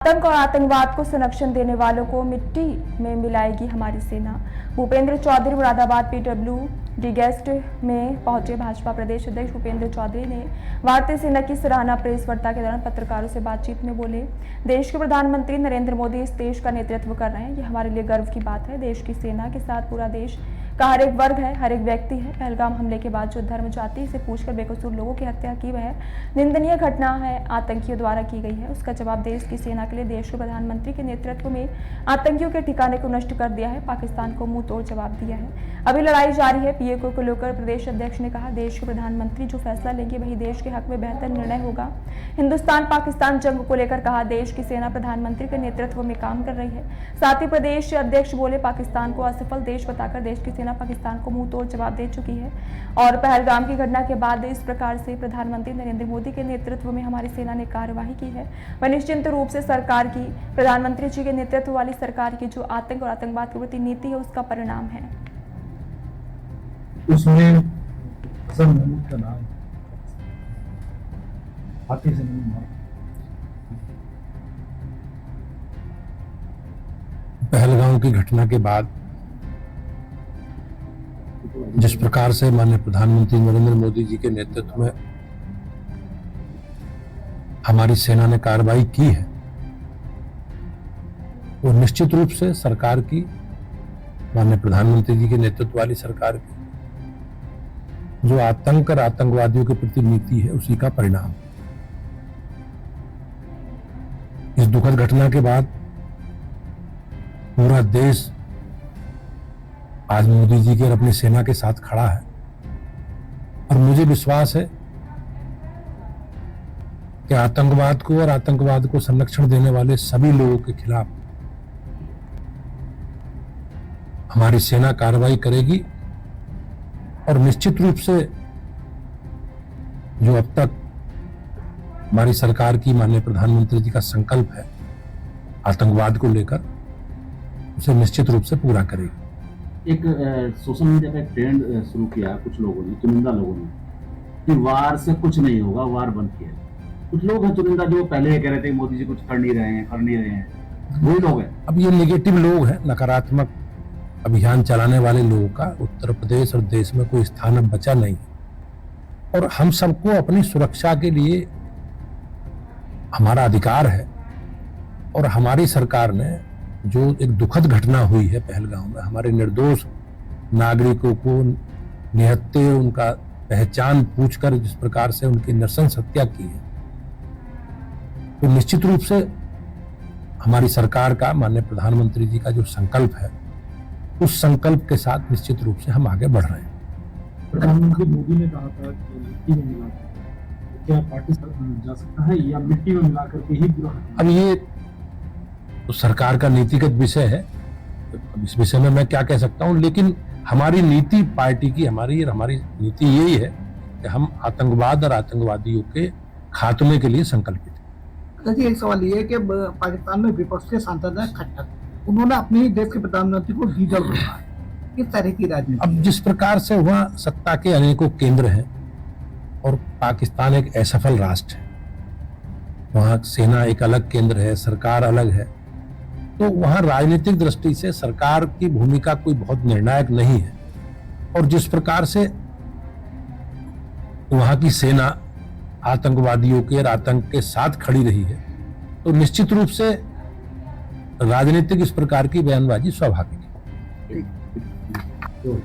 आतंक और आतंकवाद को संरक्षण देने वालों को मिट्टी में मिलाएगी हमारी सेना। भूपेंद्र चौधरी मुरादाबाद पीडब्ल्यूडी गेस्ट में पहुंचे। भाजपा प्रदेश अध्यक्ष भूपेंद्र चौधरी ने भारतीय सेना की सराहना प्रेस वार्ता के दौरान पत्रकारों से बातचीत में बोले, देश के प्रधानमंत्री नरेंद्र मोदी इस देश का नेतृत्व कर रहे हैं। ये हमारे लिए गर्व की बात है। देश की सेना के साथ पूरा देश का हर एक वर्ग है, हर एक व्यक्ति है। पहलगाम हमले के बाद जो धर्म जाति से पूछकर बेकसूर लोगों की हत्या की वह निंदनीय घटना है, आतंकियों द्वारा की गई है। उसका जवाब देश की सेना के लिए देश के प्रधानमंत्री के नेतृत्व में आतंकियों के ठिकाने को नष्ट कर दिया है, पाकिस्तान को मुंह तोड़ जवाब दिया है। अभी लड़ाई जारी है। पीएको को लेकर प्रदेश अध्यक्ष ने कहा, देश के प्रधानमंत्री जो फैसला लेंगे वही देश के हक में बेहतर निर्णय होगा। हिंदुस्तान पाकिस्तान जंग को लेकर कहा, देश की सेना प्रधानमंत्री के नेतृत्व में काम कर रही है। साथ ही प्रदेश अध्यक्ष बोले, पाकिस्तान को असफल देश बताकर देश की सेना पाकिस्तान को मुंह तोड़ जवाब दे चुकी है और पहलगाम की घटना के बाद इस प्रकार से प्रधानमंत्री नरेंद्र मोदी के नेतृत्व में हमारी सेना ने कार्यवाही की है। वह निश्चित रूप से सरकार की, प्रधानमंत्री जी के नेतृत्व वाली सरकार की जो आतंक और आतंकवाद के प्रति नीति है उसका परिणाम है। उसमें हसन महमूद का नाम हाथी से नहीं मारा। पहलगाम की घटना के बाद जिस प्रकार से माननीय प्रधानमंत्री नरेंद्र मोदी जी के नेतृत्व में हमारी सेना ने कार्रवाई की है, वो निश्चित रूप से सरकार की, माननीय प्रधानमंत्री जी के नेतृत्व वाली सरकार की जो आतंक और आतंकवादियों के प्रति नीति है उसी का परिणाम। इस दुखद घटना के बाद पूरा देश आज मोदी जी के और अपनी सेना के साथ खड़ा है और मुझे विश्वास है कि आतंकवाद को और आतंकवाद को संरक्षण देने वाले सभी लोगों के खिलाफ हमारी सेना कार्रवाई करेगी और निश्चित रूप से जो अब तक हमारी सरकार की, माननीय प्रधानमंत्री जी का संकल्प है आतंकवाद को लेकर, उसे निश्चित रूप से पूरा करेगी। एक सोशल मीडिया पे एक ट्रेंड शुरू किया कुछ लोगों ने, चुनिंदा लोगों ने, कि वार से कुछ नहीं होगा, वार बंद किया। कुछ लोग हैं चुनिंदा जो पहले ये कह रहे थे कि मोदी जी कुछ कर नहीं रहे हैं, वही लोग हैं। अब ये नेगेटिव लोग हैं, नकारात्मक अभियान चलाने वाले लोगों का उत्तर प्रदेश और देश में कोई स्थान अब बचा नहीं और हम सबको अपनी सुरक्षा के लिए हमारा अधिकार है और हमारी सरकार ने जो एक दुखद घटना हुई है पहलगाम में, हमारे निर्दोष नागरिकों को निहत्थे, उनका पहचान पूछकर जिस प्रकार से उनकी नृशंस हत्या की है, तो निश्चित रूप से हमारी सरकार का, माननीय प्रधानमंत्री जी का जो संकल्प है, उस संकल्प के साथ निश्चित रूप से हम आगे बढ़ रहे हैं। प्रधानमंत्री मोदी ने कहा था कि मिट्टी में मिला, क्या पाकिस्तान जा सकता है या मिट्टी में मिला करके ही पूरा? अब ये तो सरकार का नीतिगत विषय है, अब इस विषय में मैं क्या कह सकता हूं, लेकिन हमारी नीति पार्टी की, हमारी नीति यही है कि हम आतंकवाद और आतंकवादियों के खात्मे के लिए संकल्पित हैं। एक सवाल ये है कि पाकिस्तान में विपक्ष के सांसद हैं खट्टर, उन्होंने अपने देश के प्रधानमंत्री को डीजल रोका है, किस तरह की राजनीति? अब जिस प्रकार से वहां सत्ता के अनेकों केंद्र हैं और पाकिस्तान एक असफल राष्ट्र है, वहां सेना एक अलग केंद्र है, सरकार अलग है, तो वहां राजनीतिक दृष्टि से सरकार की भूमिका कोई बहुत निर्णायक नहीं है और जिस प्रकार से वहां की सेना आतंकवादियों के और आतंक के साथ खड़ी रही है, तो निश्चित रूप से राजनीतिक इस प्रकार की बयानबाजी स्वाभाविक है।